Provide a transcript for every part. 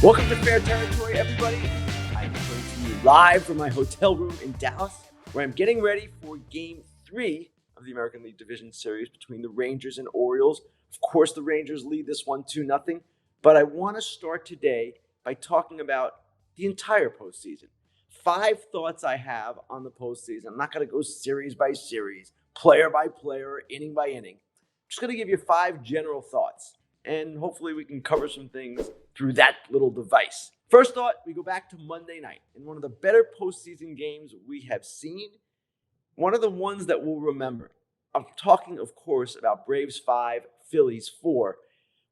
Welcome to Fair Territory, everybody. I'm coming to you live from my hotel room in Dallas, where I'm getting ready for Game 3 of the American League Division Series between the Rangers and Orioles. Of course, the Rangers lead this one 2-0, but I want to start today by talking about the entire postseason. 5 thoughts I have on the postseason. I'm not going to go series by series, player by player, inning by inning. I'm just going to give you 5 general thoughts, and hopefully we can cover some things through that little device. First thought, we go back to Monday night in one of the better postseason games we have seen. One of the ones that we'll remember. I'm talking, of course, about Braves 5, Phillies 4.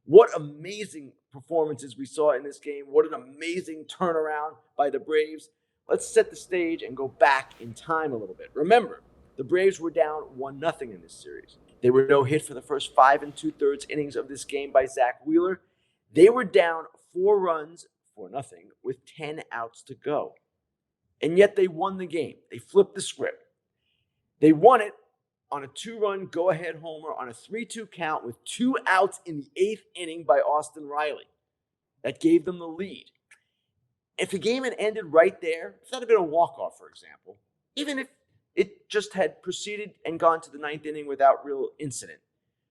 What amazing performances we saw in this game. What an amazing turnaround by the Braves. Let's set the stage and go back in time a little bit. Remember, the Braves were down 1-0 in this series. They were no hit for the first 5 2/3 innings of this game by Zach Wheeler. They were down 4 runs for nothing with 10 outs to go. And yet they won the game. They flipped the script. They won it on a 2-run go-ahead homer on a 3-2 count with 2 outs in the 8th inning by Austin Riley. That gave them the lead. If the game had ended right there, if that had been a walk-off, for example, even if it just had proceeded and gone to the 9th inning without real incident,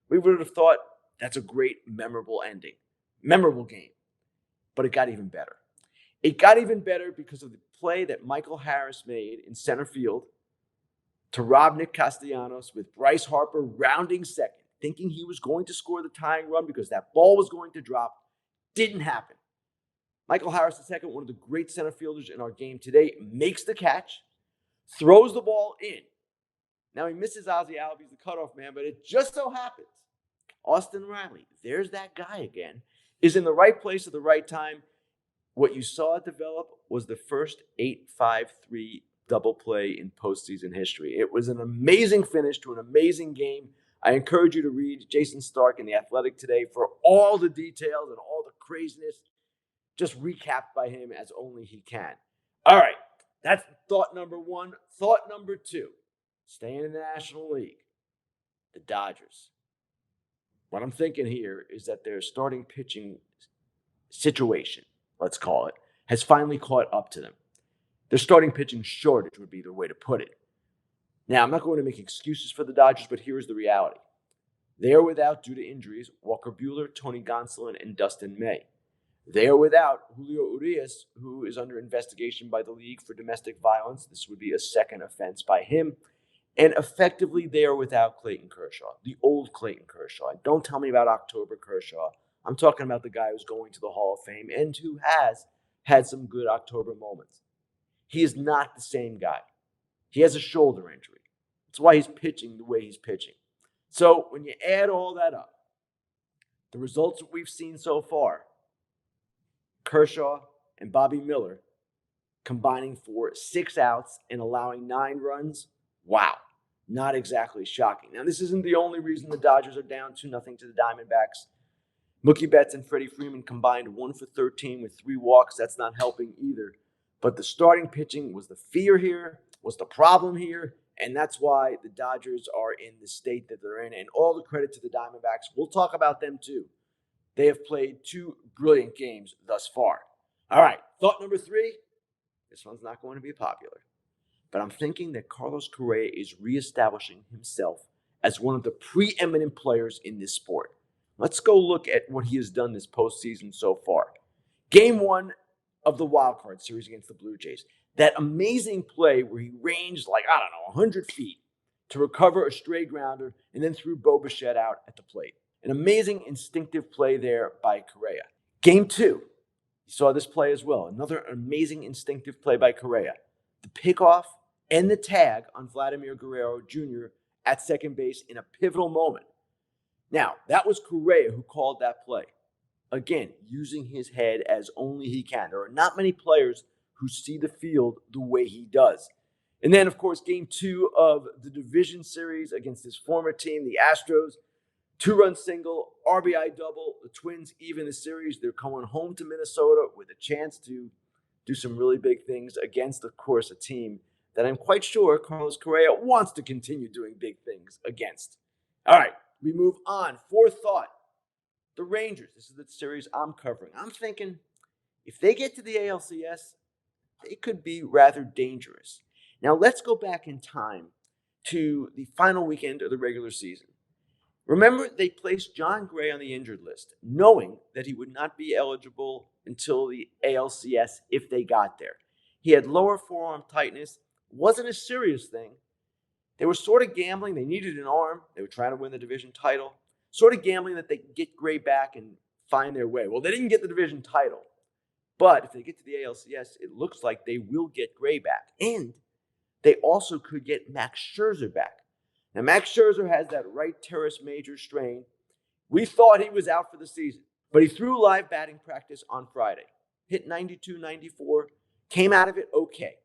we would have thought that's a great, memorable ending. Memorable game. But it got even better. It got even better because of the play that Michael Harris made in center field to rob Nick Castellanos with Bryce Harper rounding second, thinking he was going to score the tying run because that ball was going to drop. Didn't happen. Michael Harris II, one of the great center fielders in our game today, makes the catch, throws the ball in. Now he misses Ozzie Albies, the cutoff man, but it just so happens Austin Riley, there's that guy again, is in the right place at the right time. What you saw develop was the first 8-5-3 double play in postseason history. It was an amazing finish to an amazing game. I encourage you to read Jason Stark in The Athletic today for all the details and all the craziness, just recapped by him as only he can. All right, that's thought number 1. Thought number 2, staying in the National League, the Dodgers. What I'm thinking here is that their starting pitching situation, let's call it, has finally caught up to them. Their starting pitching shortage would be the way to put it. Now, I'm not going to make excuses for the Dodgers, but here's the reality. They are without, due to injuries, Walker Buehler, Tony Gonsolin, and Dustin May. They are without Julio Urias, who is under investigation by the league for domestic violence. This would be a second offense by him. And effectively, they are without Clayton Kershaw, the old Clayton Kershaw. Don't tell me about October Kershaw. I'm talking about the guy who's going to the Hall of Fame and who has had some good October moments. He is not the same guy. He has a shoulder injury. That's why he's pitching the way he's pitching. So when you add all that up, the results that we've seen so far, Kershaw and Bobby Miller combining for 6 outs and allowing 9 runs, wow, not exactly shocking. Now, this isn't the only reason the Dodgers are down 2-0 to the Diamondbacks. Mookie Betts and Freddie Freeman combined 1 for 13 with 3 walks. That's not helping either. But the starting pitching was the fear here, was the problem here, and that's why the Dodgers are in the state that they're in. And all the credit to the Diamondbacks. We'll talk about them too. They have played 2 brilliant games thus far. All right, thought number 3. This one's not going to be popular. But I'm thinking that Carlos Correa is reestablishing himself as one of the preeminent players in this sport. Let's go look at what he has done this postseason so far. Game 1 of the wild card series against the Blue Jays. That amazing play where he ranged 100 feet to recover a stray grounder and then threw Bo Bichette out at the plate. An amazing instinctive play there by Correa. Game 2, you saw this play as well. Another amazing instinctive play by Correa. The pickoff and the tag on Vladimir Guerrero Jr. at second base in a pivotal moment. Now, that was Correa who called that play. Again, using his head as only he can. There are not many players who see the field the way he does. And then, of course, Game 2 of the division series against his former team, the Astros. 2-run single, RBI double. The Twins even the series. They're going home to Minnesota with a chance to do some really big things against, of course, a team that I'm quite sure Carlos Correa wants to continue doing big things against. All right, we move on. Fourth thought, the Rangers. This is the series I'm covering. I'm thinking If they get to the ALCS, they could be rather dangerous. Now, let's go back in time to the final weekend of the regular season. Remember, they placed John Gray on the injured list, knowing that he would not be eligible until the ALCS if they got there. He had lower forearm tightness, wasn't a serious thing. They were sort of gambling. They needed an arm. They were trying to win the division title, sort of gambling that they could get Gray back and find their way. Well, they didn't get the division title, but if they get to the ALCS, it looks like they will get Gray back. And they also could get Max Scherzer back. Now, Max Scherzer has that right teres major strain. We thought he was out for the season, but he threw live batting practice on Friday. Hit 92, 94, came out of it okay.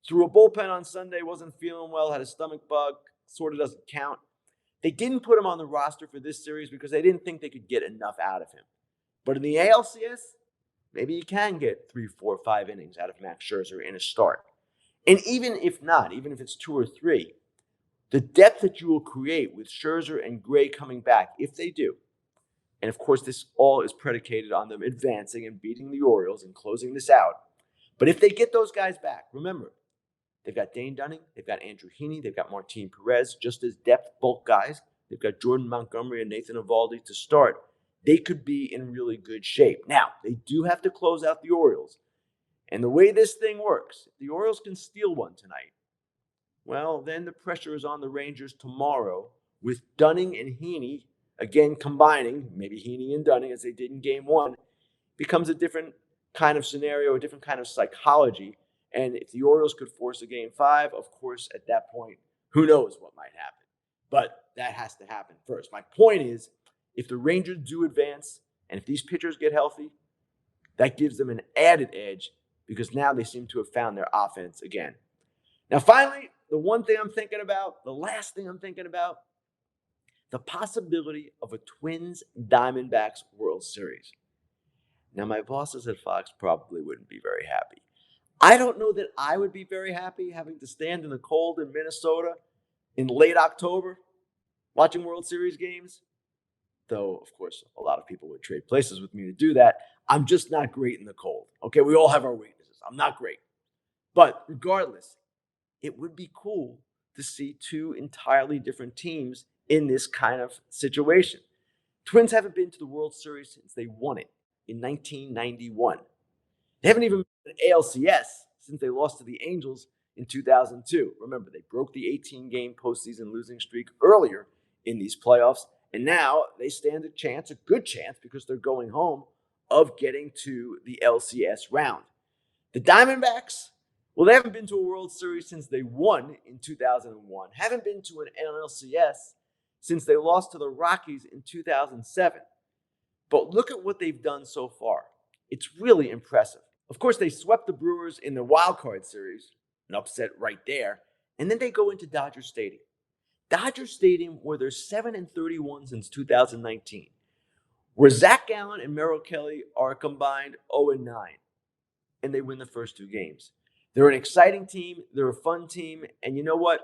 Threw a bullpen on Sunday, wasn't feeling well, had a stomach bug, sort of doesn't count. They didn't put him on the roster for this series because they didn't think they could get enough out of him. But in the ALCS, maybe you can get 3, 4, 5 innings out of Max Scherzer in a start. And even if not, even if it's 2 or 3, the depth that you will create with Scherzer and Gray coming back, if they do, and of course this all is predicated on them advancing and beating the Orioles and closing this out. But if they get those guys back, remember, they've got Dane Dunning, they've got Andrew Heaney, they've got Martin Perez, just as depth bulk guys. They've got Jordan Montgomery and Nathan Eovaldi to start. They could be in really good shape. Now, they do have to close out the Orioles. And the way this thing works, if the Orioles can steal one tonight, well, then the pressure is on the Rangers tomorrow with Dunning and Heaney, again combining, maybe Heaney and Dunning as they did in Game 1, becomes a different kind of scenario, a different kind of psychology. And if the Orioles could force a Game 5, of course, at that point, who knows what might happen. But that has to happen first. My point is, if the Rangers do advance, and if these pitchers get healthy, that gives them an added edge because now they seem to have found their offense again. Now, finally, the one thing I'm thinking about, the last thing I'm thinking about, the possibility of a Twins-Diamondbacks World Series. Now, my bosses at Fox probably wouldn't be very happy. I don't know that I would be very happy having to stand in the cold in Minnesota in late October watching World Series games. Though, of course, a lot of people would trade places with me to do that. I'm just not great in the cold. Okay, we all have our weaknesses. I'm not great. But regardless, it would be cool to see two entirely different teams in this kind of situation. Twins haven't been to the World Series since they won it in 1991. They haven't even been to ALCS since they lost to the Angels in 2002. Remember, they broke the 18-game postseason losing streak earlier in these playoffs, and now they stand a chance, a good chance, because they're going home, of getting to the LCS round. The Diamondbacks, well, they haven't been to a World Series since they won in 2001. Haven't been to an NLCS since they lost to the Rockies in 2007. But look at what they've done so far. It's really impressive. Of course, they swept the Brewers in the wild card series, an upset right there, and then they go into Dodger Stadium. Dodger Stadium, where they're 7-31 since 2019, where Zach Gallen and Merrill Kelly are combined 0-9, and they win the first 2 games. They're an exciting team. They're a fun team. And you know what?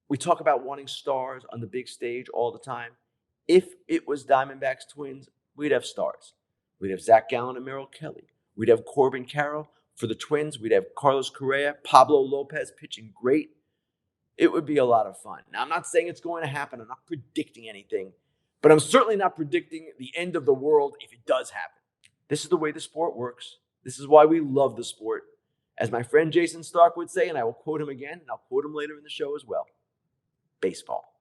We talk about wanting stars on the big stage all the time. If it was Diamondbacks Twins, we'd have stars. We'd have Zach Gallen and Merrill Kelly. We'd have Corbin Carroll. For the Twins, we'd have Carlos Correa, Pablo Lopez pitching great. It would be a lot of fun. Now, I'm not saying it's going to happen. I'm not predicting anything. But I'm certainly not predicting the end of the world if it does happen. This is the way the sport works. This is why we love the sport. As my friend Jason Stark would say, and I will quote him again, and I'll quote him later in the show as well, baseball.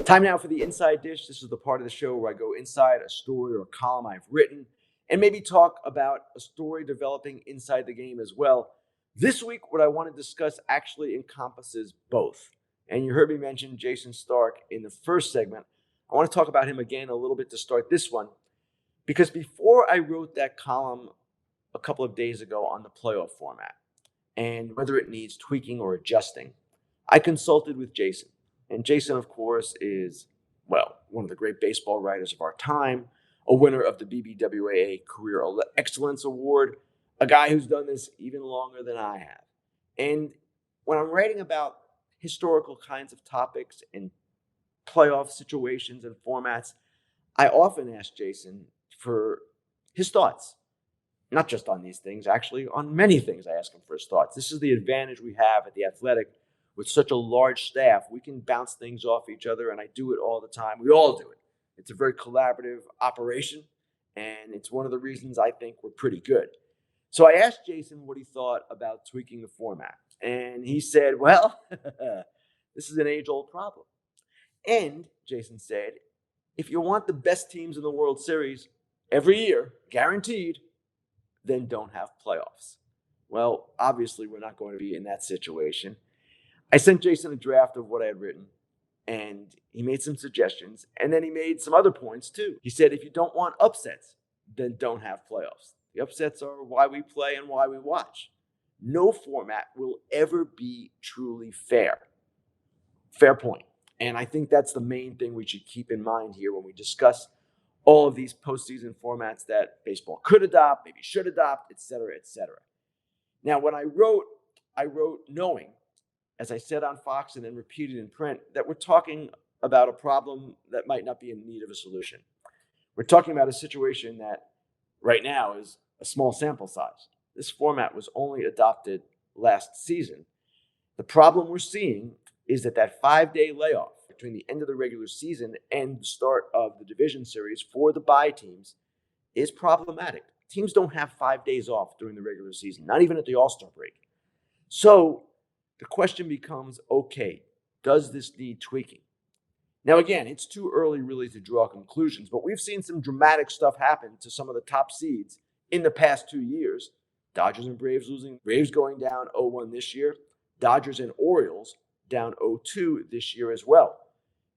Time now for the Inside Dish. This is the part of the show where I go inside a story or a column I've written and maybe talk about a story developing inside the game as well. This week, what I want to discuss actually encompasses both. And you heard me mention Jason Stark in the first segment. I want to talk about him again a little bit to start this one, because before I wrote that column a couple of days ago on the playoff format and whether it needs tweaking or adjusting, I consulted with Jason. And Jason, of course, is, well, one of the great baseball writers of our time, a winner of the BBWAA Career Excellence Award, a guy who's done this even longer than I have. And when I'm writing about historical kinds of topics and playoff situations and formats, I often ask Jason for his thoughts. not just on these things, actually, on many things. I ask him for his thoughts. This is the advantage we have at The Athletic. With such a large staff, we can bounce things off each other, and I do it all the time. We all do it. It's a very collaborative operation, and it's one of the reasons I think we're pretty good. So I asked Jason what he thought about tweaking the format, and he said, well, this is an age-old problem. And Jason said, if you want the best teams in the World Series every year, guaranteed, then don't have playoffs. Well, obviously, we're not going to be in that situation. I sent Jason a draft of what I had written, and he made some suggestions, and then he made some other points too. He said, if you don't want upsets, then don't have playoffs. The upsets are why we play and why we watch. No format will ever be truly fair. Fair point. And I think that's the main thing we should keep in mind here when we discuss all of these postseason formats that baseball could adopt, maybe should adopt, et cetera, et cetera. Now, when I wrote knowing, as I said on Fox and then repeated in print, that we're talking about a problem that might not be in need of a solution. We're talking about a situation that right now is a small sample size. This format was only adopted last season. The problem we're seeing is that 5-day layoff between the end of the regular season and the start of the division series for the bye teams is problematic. Teams don't have 5 days off during the regular season, not even at the All-Star break. So the question becomes, okay, does this need tweaking? Now, again, it's too early really to draw conclusions, but we've seen some dramatic stuff happen to some of the top seeds in the past 2 years. Dodgers and Braves losing, Braves going down 0-1 this year, Dodgers and Orioles down 0-2 this year as well.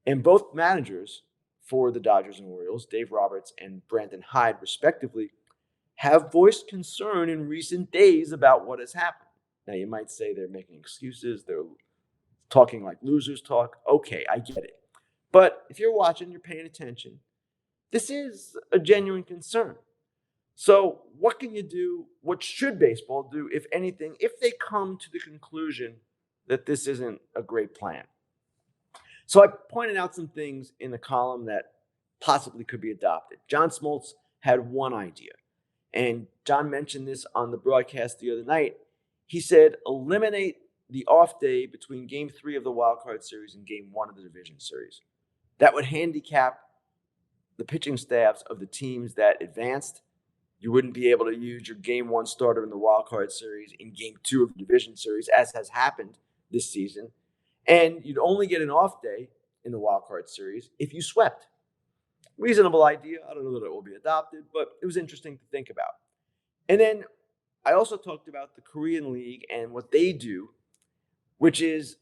And both managers for the Dodgers and Orioles, Dave Roberts and Brandon Hyde, respectively, have voiced concern in recent days about what has happened. Now, you might say they're making excuses, they're talking like losers talk. Okay, I get it. But if you're watching, you're paying attention, this is a genuine concern. So what can you do? What should baseball do, if anything, if they come to the conclusion that this isn't a great plan? So I pointed out some things in the column that possibly could be adopted. John Smoltz had one idea, and John mentioned this on the broadcast the other night. He said, eliminate the off day between Game 3 of the Wild Card Series and Game 1 of the Division Series. That would handicap the pitching staffs of the teams that advanced. You wouldn't be able to use your Game 1 starter in the Wild Card Series in Game 2 of the Division Series, as has happened this season. And you'd only get an off day in the Wild Card Series if you swept. Reasonable idea. I don't know that it will be adopted, but it was interesting to think about. And then I also talked about the Korean League and what they do, which is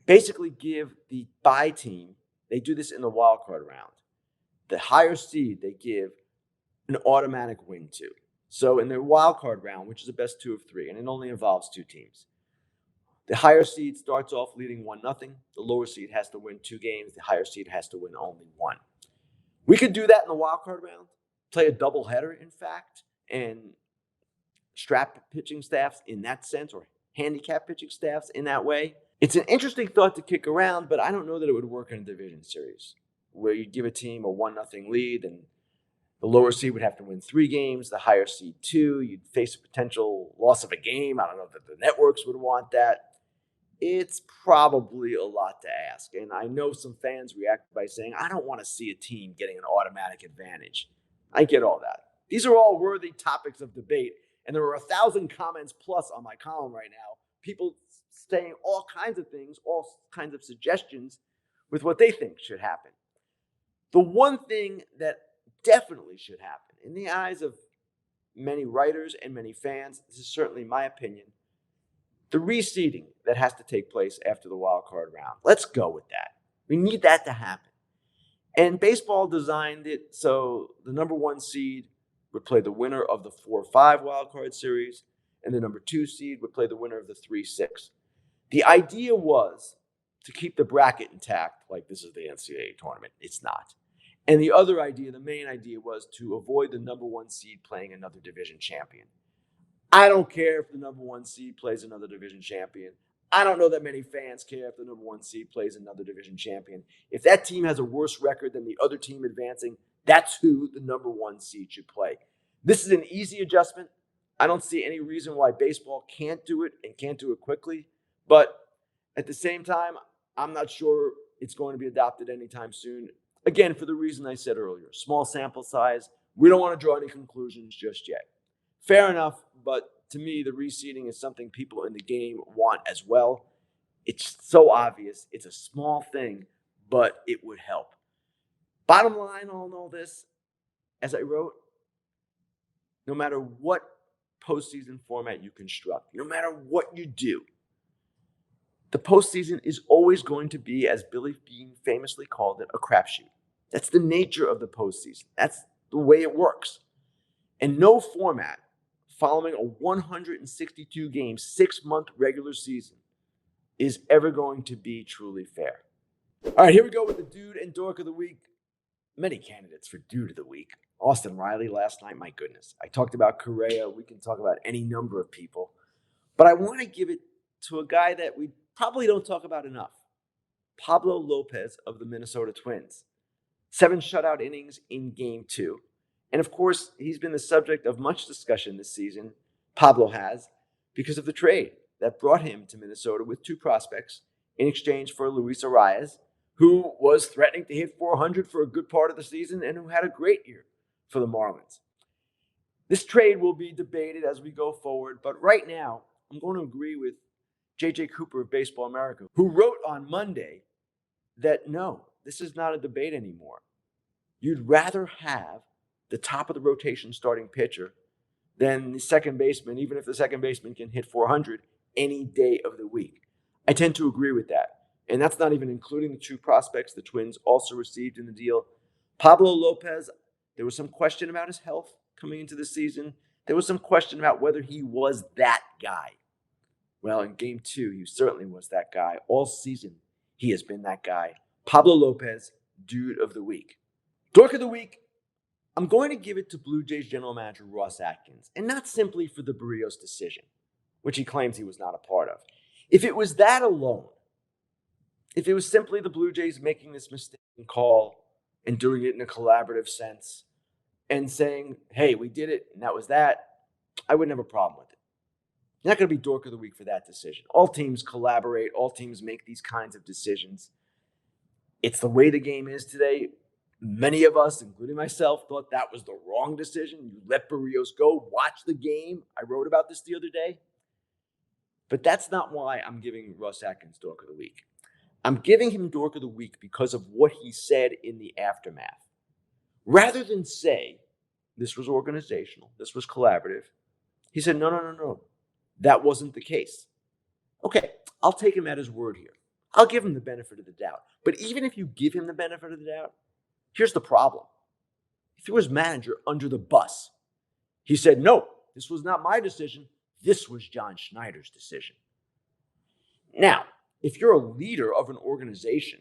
basically give the bye team, they do this in the wild card round, the higher seed they give an automatic win to. So in their wild card round, which is the best 2 of 3, and it only involves 2 teams, the higher seed starts off leading 1-0. The lower seed has to win 2 games. The higher seed has to win only 1. We could do that in the wild card round, play a doubleheader, in fact, and strap pitching staffs in that sense, or handicap pitching staffs in that way. It's an interesting thought to kick around, but I don't know that it would work in a division series where you give a team a 1-0 lead and the lower seed would have to win 3 games, the higher seed 2. You'd face a potential loss of a game. I don't know that the networks would want that. It's probably a lot to ask. And I know some fans react by saying, I don't want to see a team getting an automatic advantage. I get all that. These are all worthy topics of debate. And there are 1,000 comments plus on my column right now. People saying all kinds of things, all kinds of suggestions with what they think should happen. The one thing that definitely should happen in the eyes of many writers and many fans, this is certainly my opinion, the reseeding that has to take place after the wild card round. Let's go with that. We need that to happen. And baseball designed it so the number 1 seed would play the winner of the 4-5 wild card series, and the number 2 seed would play the winner of the 3-6. The idea was to keep the bracket intact, like this is the NCAA tournament. It's not. And the other idea, the main idea, was to avoid the number 1 seed playing another division champion. I don't care if the number 1 seed plays another division champion. I don't know that many fans care if the number 1 seed plays another division champion. If that team has a worse record than the other team advancing, that's who the number 1 seed should play. This is an easy adjustment. I don't see any reason why baseball can't do it and can't do it quickly. But at the same time, I'm not sure it's going to be adopted anytime soon. Again, for the reason I said earlier, small sample size. We don't want to draw any conclusions just yet. Fair enough, but to me, the reseeding is something people in the game want as well. It's so obvious. It's a small thing, but it would help. Bottom line on all this, as I wrote, no matter what postseason format you construct, no matter what you do, the postseason is always going to be, as Billy Beane famously called it, a crapshoot. That's the nature of the postseason. That's the way it works. And no format following a 162 game, 6-month regular season is ever going to be truly fair. All right, here we go with the dude and dork of the week. Many candidates for dude of the week. Austin Riley last night, my goodness. I talked about Correa. We can talk about any number of people. But I want to give it to a guy that we probably don't talk about enough. Pablo Lopez of the Minnesota Twins. 7 shutout innings in Game 2. And of course, he's been the subject of much discussion this season, Pablo has, because of the trade that brought him to Minnesota with 2 prospects in exchange for Luis Arraez, who was threatening to hit 400 for a good part of the season and who had a great year for the Marlins. This trade will be debated as we go forward, but right now, I'm going to agree with J.J. Cooper of Baseball America, who wrote on Monday that no, this is not a debate anymore. You'd rather have the top of the rotation starting pitcher than the second baseman, even if the second baseman can hit 400 any day of the week. I tend to agree with that. And that's not even including the 2 prospects the Twins also received in the deal. Pablo Lopez, there was some question about his health coming into the season. There was some question about whether he was that guy. Well, in Game 2, he certainly was that guy. All season, he has been that guy. Pablo Lopez, dude of the week. Dork of the week, I'm going to give it to Blue Jays general manager Ross Atkins, and not simply for the Barrios decision, which he claims he was not a part of. If it was that alone, if it was simply the Blue Jays making this mistaken call and doing it in a collaborative sense and saying, hey, we did it and that was that, I wouldn't have a problem with it. You're not going to be dork of the week for that decision. All teams collaborate. All teams make these kinds of decisions. It's the way the game is today. Many of us, including myself, thought that was the wrong decision. You let Barrios go. Watch the game. I wrote about this the other day. But that's not why I'm giving Russ Atkins dork of the week. I'm giving him dork of the week because of what he said in the aftermath. Rather than say, this was organizational, this was collaborative, he said, no. That wasn't the case. Okay, I'll take him at his word here. I'll give him the benefit of the doubt. But even if you give him the benefit of the doubt, here's the problem. He threw his manager under the bus. He said, no, this was not my decision. This was John Schneider's decision. Now, if you're a leader of an organization,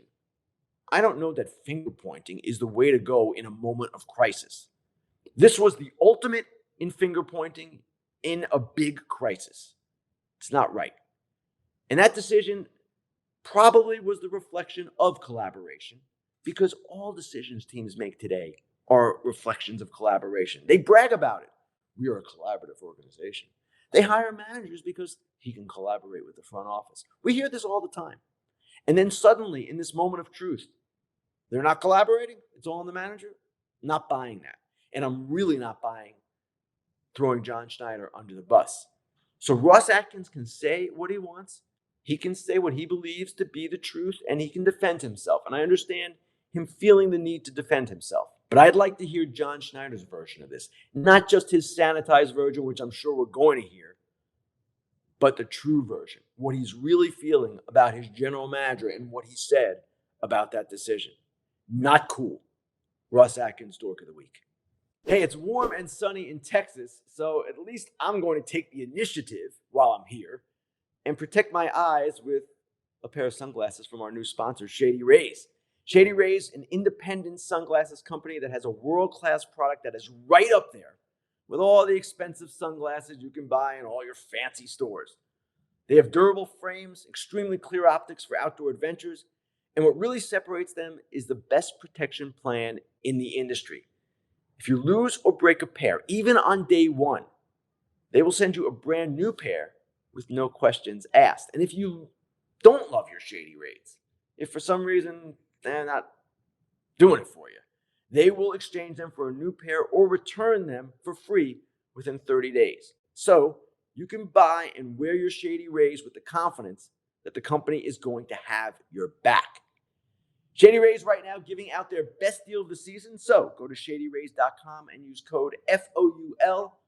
I don't know that finger pointing is the way to go in a moment of crisis. This was the ultimate in finger pointing in a big crisis. It's not right. And that decision probably was the reflection of collaboration, because all decisions teams make today are reflections of collaboration. They brag about it. We are a collaborative organization. They hire managers because he can collaborate with the front office. We hear this all the time. And then suddenly, in this moment of truth, they're not collaborating. It's all on the manager. Not buying that. And I'm really not buying throwing John Schneider under the bus. So Ross Atkins can say what he wants. He can say what he believes to be the truth, and he can defend himself. And I understand him feeling the need to defend himself. But I'd like to hear John Schneider's version of this, not just his sanitized version, which I'm sure we're going to hear, but the true version, what he's really feeling about his general manager and what he said about that decision. Not cool. Ross Atkins, dork of the week. Hey, it's warm and sunny in Texas, so at least I'm going to take the initiative while I'm here and protect my eyes with a pair of sunglasses from our new sponsor, Shady Rays. Shady Rays, an independent sunglasses company that has a world-class product that is right up there with all the expensive sunglasses you can buy in all your fancy stores. They have durable frames, extremely clear optics for outdoor adventures, and what really separates them is the best protection plan in the industry. If you lose or break a pair, even on day one, they will send you a brand new pair with no questions asked. And if you don't love your shady Rays, if for some reason they're not doing it for you, they will exchange them for a new pair or return them for free within 30 days. So you can buy and wear your shady Rays with the confidence that the company is going to have your back. Shady Rays right now giving out their best deal of the season. So go to shadyrays.com and use code FOUL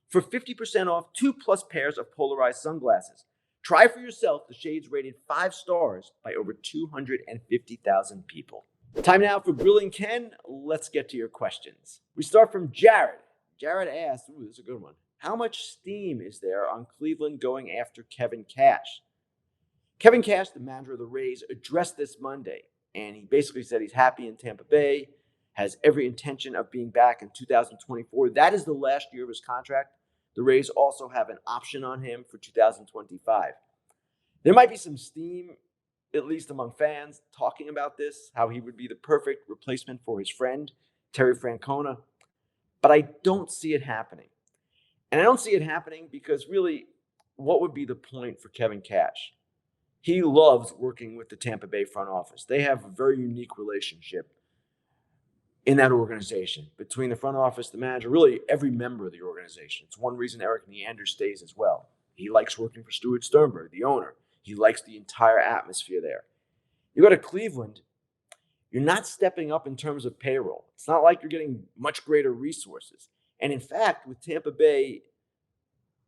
for 50% off 2+ pairs of polarized sunglasses. Try for yourself the shades rated 5 stars by over 250,000 people. Time now for Grillin Ken. Let's get to your questions. We start from Jared. Jared asked, this is a good one. How much steam is there on Cleveland going after Kevin Cash? Kevin Cash, the manager of the Rays, addressed this Monday, and he basically said he's happy in Tampa Bay, has every intention of being back in 2024. That is the last year of his contract. The Rays also have an option on him for 2025. There might be some steam, at least among fans, talking about this, how he would be the perfect replacement for his friend, Terry Francona. But I don't see it happening. And I don't see it happening because really, what would be the point for Kevin Cash? He loves working with the Tampa Bay front office. They have a very unique relationship in that organization between the front office, the manager, really every member of the organization. It's one reason Eric Neander stays as well. He likes working for Stuart Sternberg, the owner. He likes the entire atmosphere there. You go to Cleveland, you're not stepping up in terms of payroll. It's not like you're getting much greater resources. And in fact, with Tampa Bay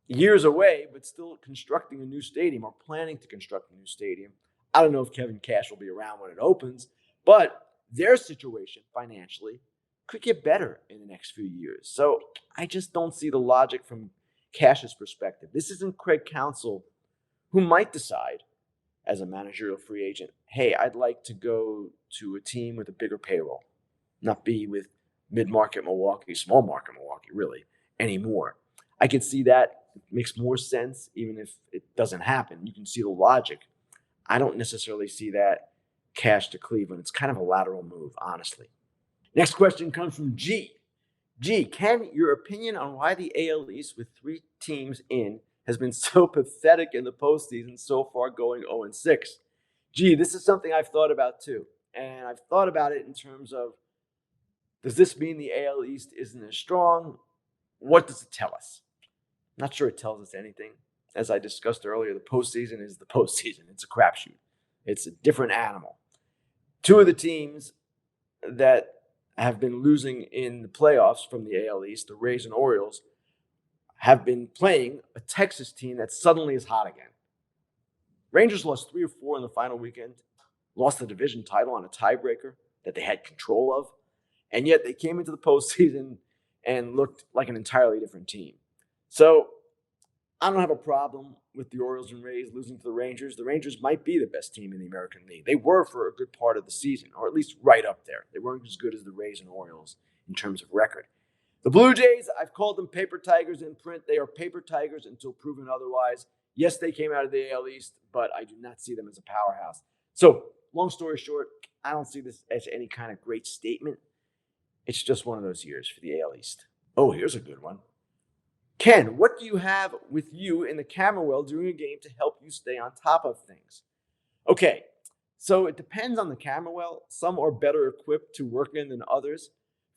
years away, but still constructing a new stadium or planning to construct a new stadium, I don't know if Kevin Cash will be around when it opens, but their situation financially could get better in the next few years. So I just don't see the logic from Cash's perspective. This isn't Craig Counsell, who might decide as a managerial free agent, hey, I'd like to go to a team with a bigger payroll, not be with mid-market Milwaukee, small market Milwaukee, really, anymore. I can see that. It makes more sense, even if it doesn't happen. You can see the logic. I don't necessarily see that Cash to Cleveland. It's kind of a lateral move, honestly. Next question comes from G. G, Ken, your opinion on why the AL East with 3 teams in has been so pathetic in the postseason so far, going 0-6. Gee, this is something I've thought about too. And I've thought about it in terms of, does this mean the AL East isn't as strong? What does it tell us? I'm not sure it tells us anything. As I discussed earlier, the postseason is the postseason. It's a crapshoot. It's a different animal. 2 of the teams that have been losing in the playoffs from the AL East, the Rays and Orioles, have been playing a Texas team that suddenly is hot again. Rangers lost 3 or 4 in the final weekend, lost the division title on a tiebreaker that they had control of, and yet they came into the postseason and looked like an entirely different team. So I don't have a problem with the Orioles and Rays losing to the Rangers. The Rangers might be the best team in the American League. They were for a good part of the season, or at least right up there. They weren't as good as the Rays and Orioles in terms of record. The Blue Jays, I've called them paper tigers in print. They are paper tigers until proven otherwise. Yes, they came out of the AL East, but I do not see them as a powerhouse. So, long story short, I don't see this as any kind of great statement. It's just one of those years for the AL East. Oh, here's a good one. Ken, what do you have with you in the camera well during a game to help you stay on top of things? Okay, so it depends on the camera well. Some are better equipped to work in than others.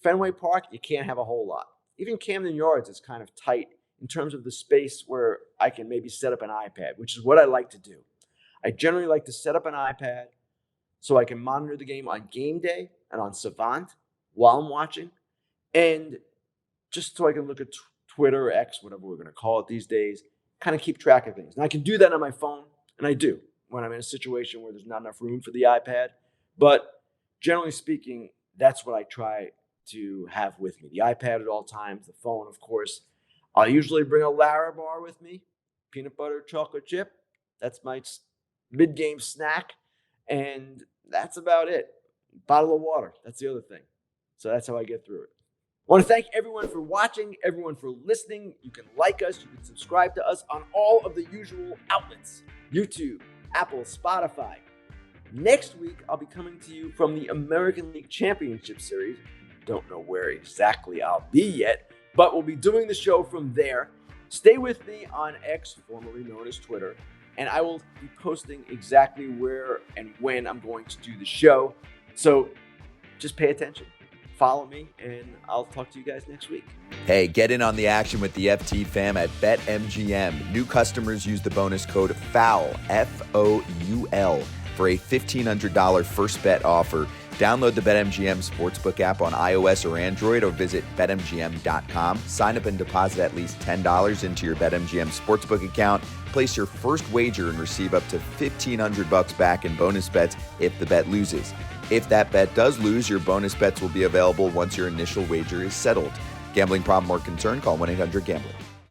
Fenway Park, you can't have a whole lot. Even Camden Yards is kind of tight in terms of the space where I can maybe set up an iPad, which is what I like to do. I generally like to set up an iPad so I can monitor the game on game day and on Savant while I'm watching, and just so I can look at Twitter or X, whatever we're going to call it these days, kind of keep track of things. And I can do that on my phone, and I do when I'm in a situation where there's not enough room for the iPad. But generally speaking, that's what I try to have with me. The iPad at all times, the phone, of course. I'll usually bring a Larabar with me, peanut butter chocolate chip. That's my mid-game snack, and that's about it. Bottle of water, that's the other thing. So that's how I get through it. I want to thank everyone for watching, everyone for listening. You can like us, you can subscribe to us on all of the usual outlets: YouTube, Apple, Spotify. Next week, I'll be coming to you from the American League Championship Series. don't know where exactly I'll be yet, but we'll be doing the show from there. Stay with me on X, formerly known as Twitter, and I will be posting exactly where and when I'm going to do the show. So just pay attention, follow me, and I'll talk to you guys next week. Hey, get in on the action with the FT fam at BetMGM. New customers use the bonus code FOUL, F-O-U-L, for a $1,500 first bet offer. Download the BetMGM Sportsbook app on iOS or Android, or visit BetMGM.com. Sign up and deposit at least $10 into your BetMGM Sportsbook account. Place your first wager and receive up to $1,500 back in bonus bets if the bet loses. If that bet does lose, your bonus bets will be available once your initial wager is settled. Gambling problem or concern? Call 1-800-GAMBLER.